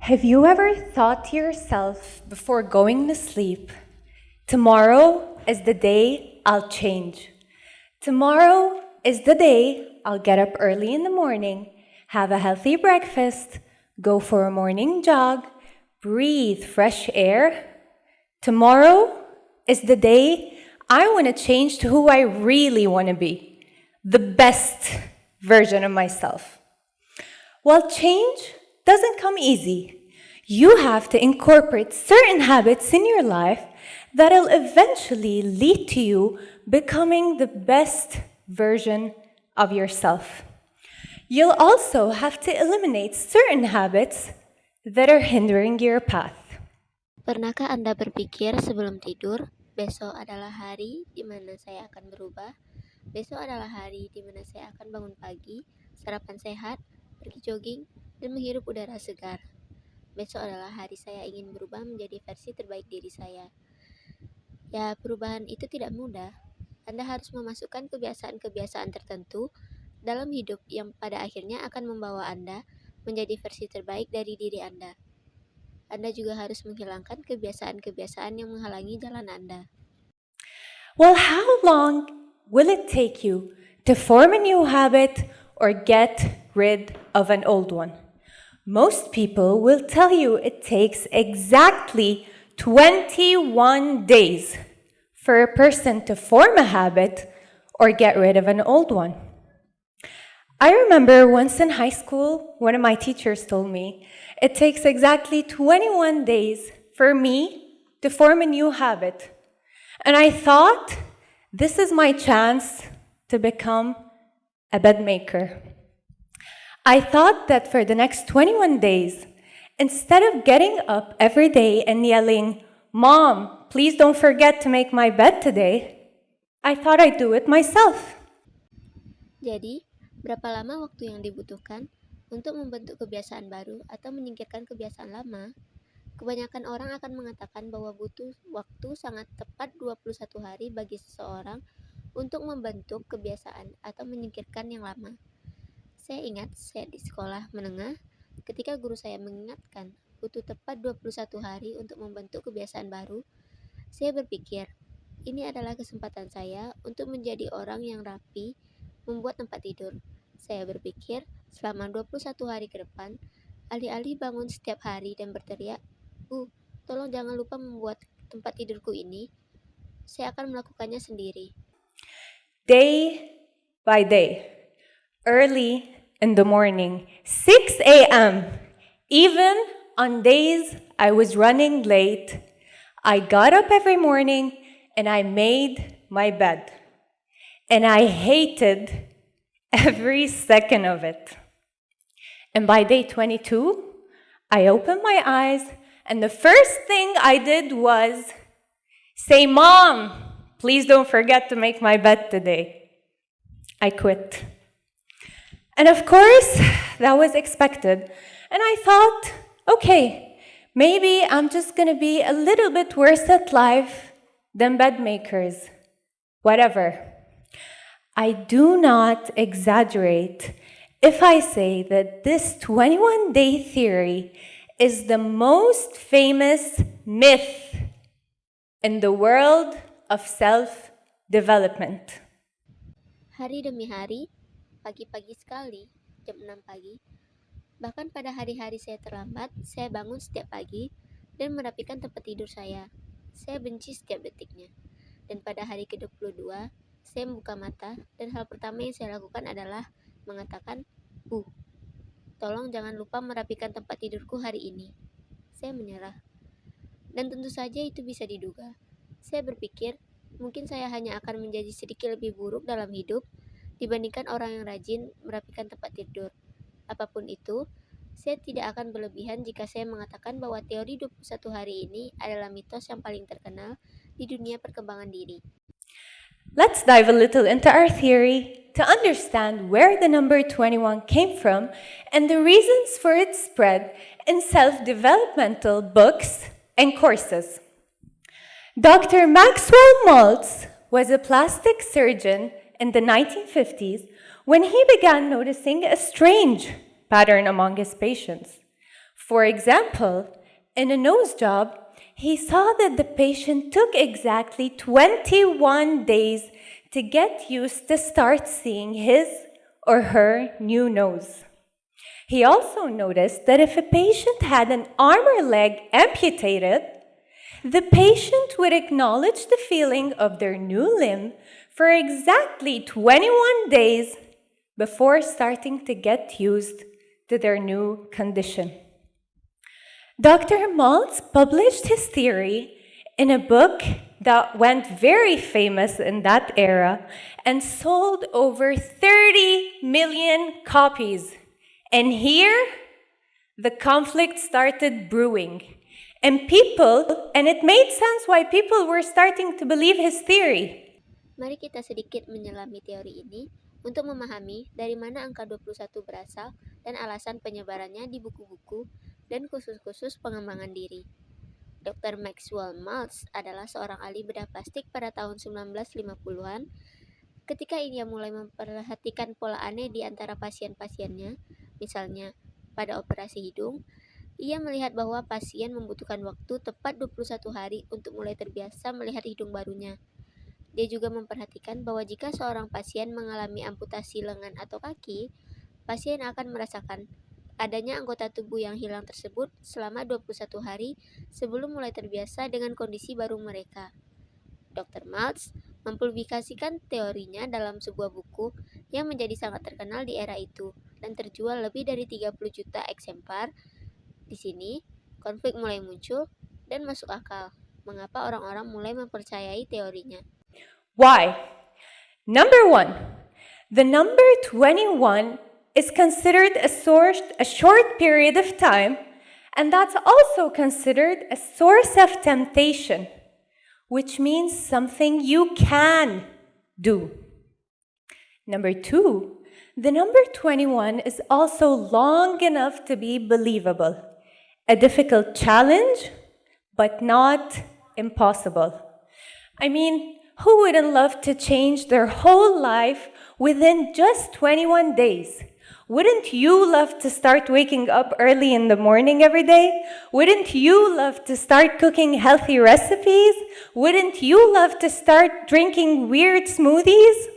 Have you ever thought to yourself before going to sleep, tomorrow is the day I'll change. Tomorrow is the day I'll get up early in the morning, have a healthy breakfast, go for a morning jog, breathe fresh air. Tomorrow is the day I want to change to who I really want to be, the best version of myself. Well, change doesn't come easy. You have to incorporate certain habits in your life that'll eventually lead to you becoming the best version of yourself. You'll also have to eliminate certain habits that are hindering your path. Pernahkah Anda berpikir sebelum tidur, besok adalah hari di mana saya akan berubah? Besok adalah hari di mana saya akan bangun pagi, sarapan sehat, pergi jogging, dan menghirup udara segar. Besok adalah hari saya ingin berubah menjadi versi terbaik diri saya. Ya, perubahan itu tidak mudah. Anda harus memasukkan kebiasaan-kebiasaan tertentu dalam hidup yang pada akhirnya akan membawa Anda menjadi versi terbaik dari diri Anda. Anda juga harus menghilangkan kebiasaan-kebiasaan yang menghalangi jalan Anda. Well, how long will it take you to form a new habit or get rid of an old one? Most people will tell you it takes exactly 21 days for a person to form a habit or get rid of an old one. I remember once in high school, one of my teachers told me it takes exactly 21 days for me to form a new habit. And I thought, this is my chance to become a bed maker. I thought that for the next 21 days, instead of getting up every day and yelling, "Mom, please don't forget to make my bed today," I thought I'd do it myself. Jadi, berapa lama waktu yang dibutuhkan untuk membentuk kebiasaan baru atau menyingkirkan kebiasaan lama? Kebanyakan orang akan mengatakan bahwa butuh waktu sangat tepat 21 hari bagi seseorang untuk membentuk kebiasaan atau menyingkirkan yang lama. Saya ingat saya di sekolah menengah ketika guru saya mengingatkan butuh tepat 21 hari untuk membentuk kebiasaan baru. Saya berpikir, ini adalah kesempatan saya untuk menjadi orang yang rapi, membuat tempat tidur. Saya berpikir, selama 21 hari ke depan, alih-alih bangun setiap hari dan berteriak, "Bu, tolong jangan lupa membuat tempat tidurku ini," saya akan melakukannya sendiri. Day by day, early in the morning, 6 a.m., even on days I was running late, I got up every morning and I made my bed. And I hated every second of it. And by day 22, I opened my eyes and the first thing I did was say, "Mom, please don't forget to make my bed today." I quit. And of course, that was expected. And I thought, okay, maybe I'm just going to be a little bit worse at life than bed makers. Whatever. I do not exaggerate if I say that this 21-day theory is the most famous myth in the world of self-development. Hari demi hari, pagi-pagi sekali, jam 6 pagi, bahkan pada hari-hari saya terlambat, saya bangun setiap pagi dan merapikan tempat tidur saya. Saya benci setiap detiknya. Dan pada hari ke-22, saya membuka mata dan hal pertama yang saya lakukan adalah mengatakan, "Bu, tolong jangan lupa merapikan tempat tidurku hari ini." Saya menyerah. Dan tentu saja itu bisa diduga. Saya berpikir, mungkin saya hanya akan menjadi sedikit lebih buruk dalam hidup dibandingkan orang yang rajin merapikan tempat tidur. Apapun itu, saya tidak akan berlebihan jika saya mengatakan bahwa teori 21 hari ini adalah mitos yang paling terkenal di dunia perkembangan diri. Let's dive a little into our theory to understand where the number 21 came from and the reasons for its spread in self-developmental books and courses. Dr. Maxwell Maltz was a plastic surgeon in the 1950s when he began noticing a strange pattern among his patients. For example, in a nose job, he saw that the patient took exactly 21 days to get used to start seeing his or her new nose. He also noticed that if a patient had an arm or leg amputated, the patient would acknowledge the feeling of their new limb for exactly 21 days before starting to get used to their new condition. Dr. Maltz published his theory in a book that went very famous in that era and sold over 30 million copies. And here, the conflict started brewing. And it made sense why people were starting to believe his theory. Mari kita sedikit menyelami teori ini untuk memahami dari mana angka 21 berasal dan alasan penyebarannya di buku-buku dan kursus-kursus pengembangan diri. Dr. Maxwell Maltz adalah seorang ahli bedah plastik pada tahun 1950-an. Ketika ia mulai memperhatikan pola aneh di antara pasien-pasiennya, misalnya pada operasi hidung, ia melihat bahwa pasien membutuhkan waktu tepat 21 hari untuk mulai terbiasa melihat hidung barunya. Dia juga memperhatikan bahwa jika seorang pasien mengalami amputasi lengan atau kaki, pasien akan merasakan adanya anggota tubuh yang hilang tersebut selama 21 hari sebelum mulai terbiasa dengan kondisi baru mereka. Dr. Maltz mempublikasikan teorinya dalam sebuah buku yang menjadi sangat terkenal di era itu dan terjual lebih dari 30 juta eksemplar. Di sini, konflik mulai muncul dan masuk akal. Mengapa orang-orang mulai mempercayai teorinya? Why? Number one, the number 21 is considered a short period of time, and that's also considered a source of temptation, which means something you can do. Number two, the number 21 is also long enough to be believable, a difficult challenge, but not impossible. I mean, who wouldn't love to change their whole life within just 21 days? Wouldn't you love to start waking up early in the morning every day? Wouldn't you love to start cooking healthy recipes? Wouldn't you love to start drinking weird smoothies?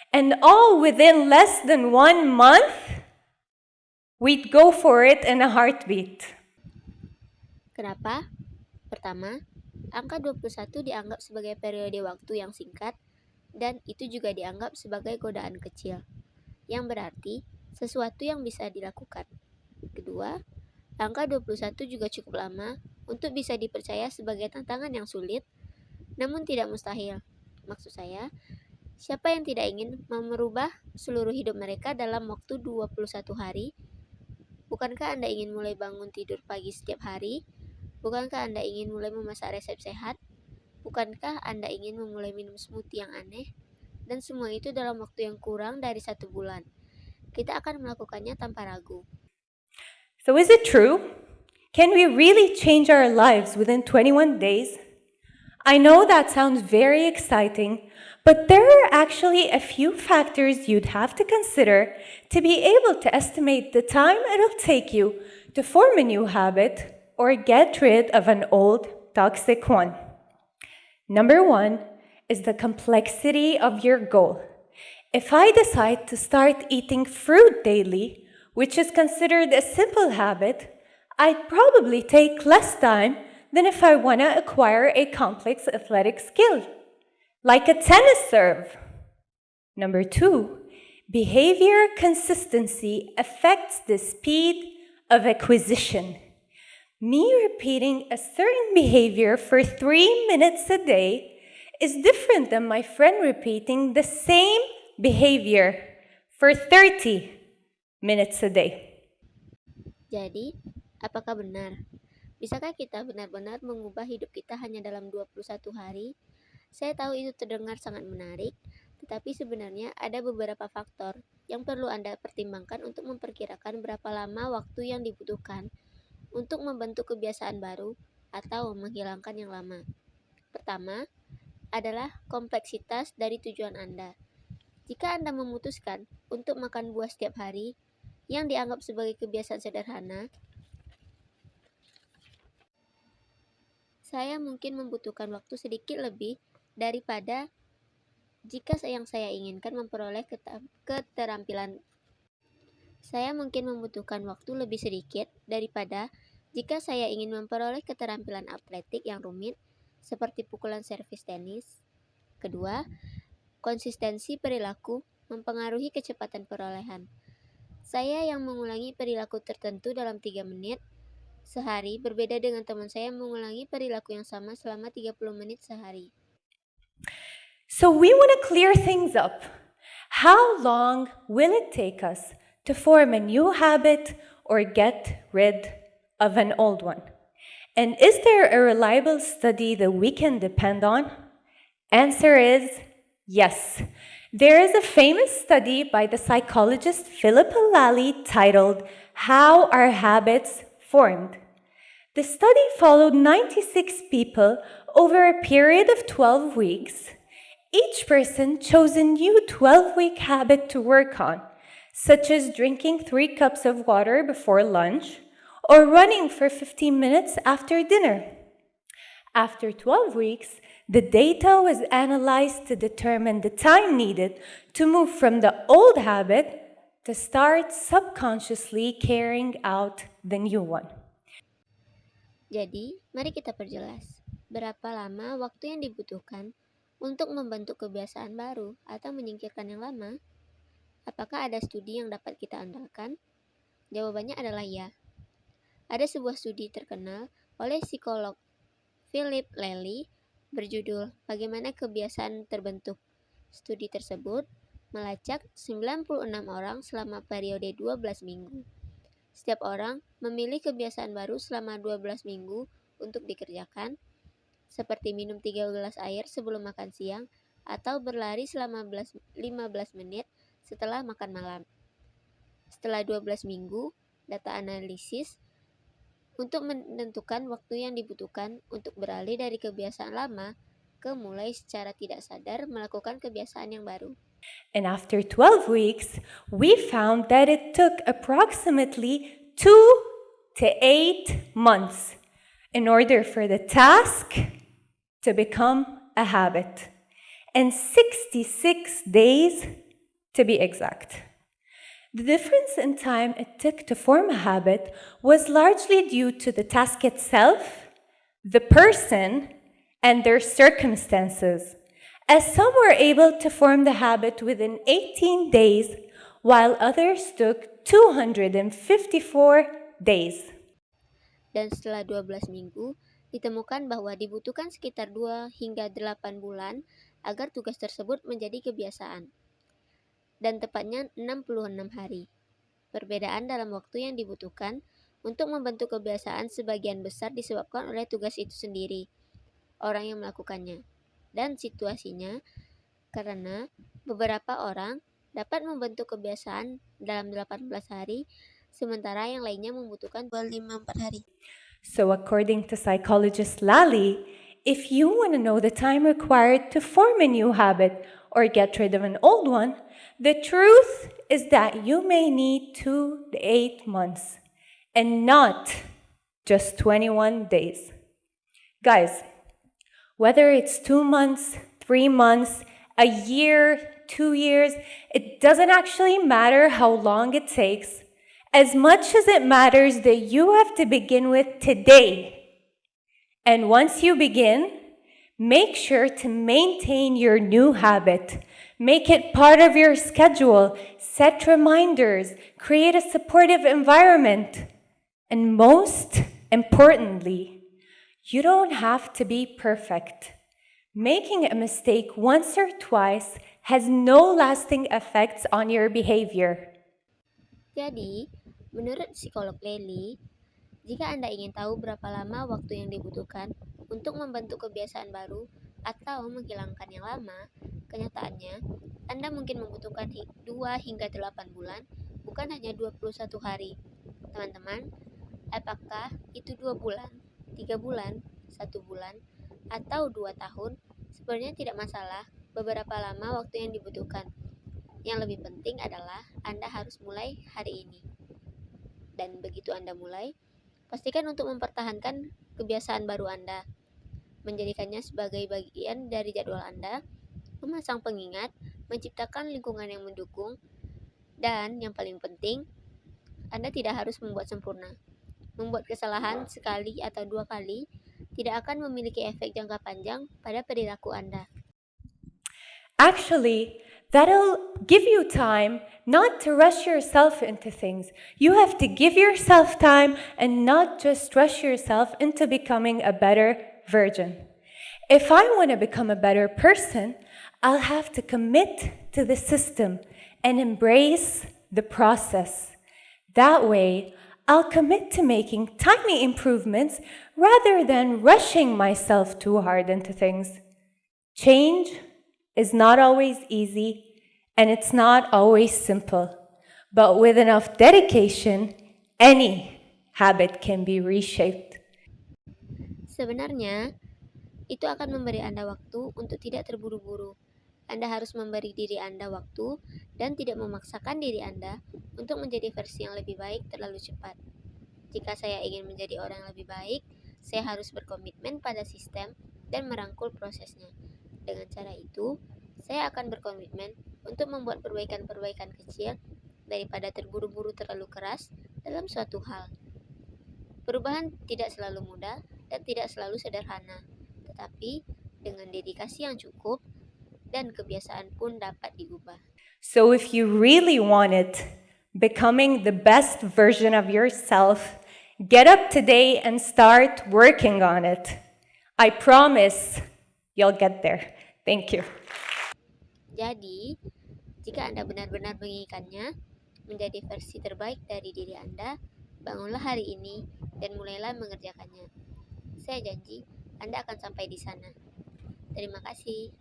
And all within less than 1 month? We'd go for it in a heartbeat. Kenapa? Pertama, angka 21 dianggap sebagai periode waktu yang singkat dan itu juga dianggap sebagai godaan kecil, yang berarti sesuatu yang bisa dilakukan. Kedua, angka 21 juga cukup lama untuk bisa dipercaya sebagai tantangan yang sulit, namun tidak mustahil. Maksud saya, siapa yang tidak ingin merubah seluruh hidup mereka dalam waktu 21 hari? Bukankah Anda ingin mulai bangun tidur pagi setiap hari? Bukankah Anda ingin mulai memasak resep sehat? Bukankah Anda ingin memulai minum smoothie yang aneh? Dan semua itu dalam waktu yang kurang dari 1 bulan. Kita akan melakukannya tanpa ragu. So is it true? Can we really change our lives within 21 days? I know that sounds very exciting, but there are actually a few factors you'd have to consider to be able to estimate the time it'll take you to form a new habit or get rid of an old, toxic one. Number one is the complexity of your goal. If I decide to start eating fruit daily, which is considered a simple habit, I'd probably take less time than if I want to acquire a complex athletic skill, like a tennis serve. Number two, behavior consistency affects the speed of acquisition. Me repeating a certain behavior for 3 minutes a day is different than my friend repeating the same behavior for 30 minutes a day. Jadi, apakah benar? Bisakah kita benar-benar mengubah hidup kita hanya dalam 21 hari? Saya tahu itu terdengar sangat menarik, tetapi sebenarnya ada beberapa faktor yang perlu Anda pertimbangkan untuk memperkirakan berapa lama waktu yang dibutuhkan untuk membentuk kebiasaan baru atau menghilangkan yang lama. Pertama, adalah kompleksitas dari tujuan Anda. Jika Anda memutuskan untuk makan buah setiap hari, yang dianggap sebagai kebiasaan sederhana, saya mungkin membutuhkan waktu sedikit lebih daripada jika yang saya inginkan memperoleh keterampilan. Saya mungkin membutuhkan waktu lebih sedikit daripada jika saya ingin memperoleh keterampilan atletik yang rumit seperti pukulan servis tenis. Kedua, konsistensi perilaku mempengaruhi kecepatan perolehan. Saya yang mengulangi perilaku tertentu dalam 3 menit sehari berbeda dengan teman saya yang mengulangi perilaku yang sama selama 30 menit sehari. So we want to clear things up. How long will it take us to form a new habit or get rid of an old one? And is there a reliable study that we can depend on? Answer is yes. There is a famous study by the psychologist Philip Lally titled How Are Habits Formed? The study followed 96 people over a period of 12 weeks. Each person chose a new 12-week habit to work on, such as drinking 3 cups of water before lunch or running for 15 minutes after dinner. After 12 weeks, the data was analyzed to determine the time needed to move from the old habit to start subconsciously carrying out the new one. Jadi, mari kita perjelas. Berapa lama waktu yang dibutuhkan untuk membentuk kebiasaan baru atau menyingkirkan yang lama? Apakah ada studi yang dapat kita andalkan? Jawabannya adalah ya. Ada sebuah studi terkenal oleh psikolog Philip Lally berjudul Bagaimana Kebiasaan Terbentuk. Studi tersebut melacak 96 orang selama periode 12 minggu. Setiap orang memilih kebiasaan baru selama 12 minggu untuk dikerjakan, seperti minum 3 gelas air sebelum makan siang atau berlari selama 15 menit setelah makan malam. Setelah 12 minggu, data analisis untuk menentukan waktu yang dibutuhkan untuk beralih dari kebiasaan lama ke mulai secara tidak sadar melakukan kebiasaan yang baru. And after 12 weeks, we found that it took approximately 2 to 8 months in order for the task to become a habit, and 66 days to be exact. The difference in time it took to form a habit was largely due to the task itself, the person, and their circumstances, as some were able to form the habit within 18 days, while others took 254 days. Dan setelah 12 minggu, ditemukan bahwa dibutuhkan sekitar 2 hingga 8 bulan agar tugas tersebut menjadi kebiasaan. Dan tepatnya 66 hari. Perbedaan dalam waktu yang dibutuhkan untuk membentuk kebiasaan sebagian besar disebabkan oleh tugas itu sendiri, orang yang melakukannya, dan situasinya, karena beberapa orang dapat membentuk kebiasaan dalam 18 hari, sementara yang lainnya membutuhkan 24 hari. So according to psychologist Lally, if you want to know the time required to form a new habit or get rid of an old one, the truth is that you may need 2 to 8 months and not just 21 days. Guys, whether it's 2 months, 3 months, a year, 2 years, it doesn't actually matter how long it takes, as much as it matters that you have to begin with today. And once you begin, make sure to maintain your new habit. Make it part of your schedule. Set reminders. Create a supportive environment. And most importantly, you don't have to be perfect. Making a mistake once or twice has no lasting effects on your behavior. Jadi, menurut psikolog Lely, jika Anda ingin tahu berapa lama waktu yang dibutuhkan untuk membentuk kebiasaan baru atau menghilangkan yang lama, kenyataannya Anda mungkin membutuhkan 2 hingga 8 bulan, bukan hanya 21 hari. Teman-teman, apakah itu 2 bulan, 3 bulan, 1 bulan, atau 2 tahun? Sebenarnya tidak masalah beberapa lama waktu yang dibutuhkan. Yang lebih penting adalah Anda harus mulai hari ini. Dan begitu Anda mulai, pastikan untuk mempertahankan kebiasaan baru Anda. menjadikannya sebagai bagian dari jadwal Anda, memasang pengingat, menciptakan lingkungan yang mendukung, dan yang paling penting, Anda tidak harus membuat sempurna. Membuat kesalahan sekali atau 2 kali tidak akan memiliki efek jangka panjang pada perilaku Anda. Actually, that'll give you time not to rush yourself into things. You have to give yourself time and not just rush yourself into becoming a better version. If I want to become a better person, I'll have to commit to the system and embrace the process. That way, I'll commit to making tiny improvements rather than rushing myself too hard into things. Change is not always easy and it's not always simple, but with enough dedication, any habit can be reshaped. Sebenarnya, itu akan memberi Anda waktu untuk tidak terburu-buru. Anda harus memberi diri Anda waktu dan tidak memaksakan diri Anda untuk menjadi versi yang lebih baik terlalu cepat. Jika saya ingin menjadi orang yang lebih baik, saya harus berkomitmen pada sistem dan merangkul prosesnya. Dengan cara itu, saya akan berkomitmen untuk membuat perbaikan-perbaikan kecil daripada terburu-buru terlalu keras dalam suatu hal. Perubahan tidak selalu mudah dan tidak selalu sederhana, tetapi dengan dedikasi yang cukup dan kebiasaan pun dapat diubah. So if you really want it, becoming the best version of yourself, get up today and start working on it. I promise you'll get there. Thank you. Jadi, jika Anda benar-benar menginginkannya, menjadi versi terbaik dari diri Anda, bangunlah hari ini dan mulailah mengerjakannya. Saya janji, Anda akan sampai di sana. Terima kasih.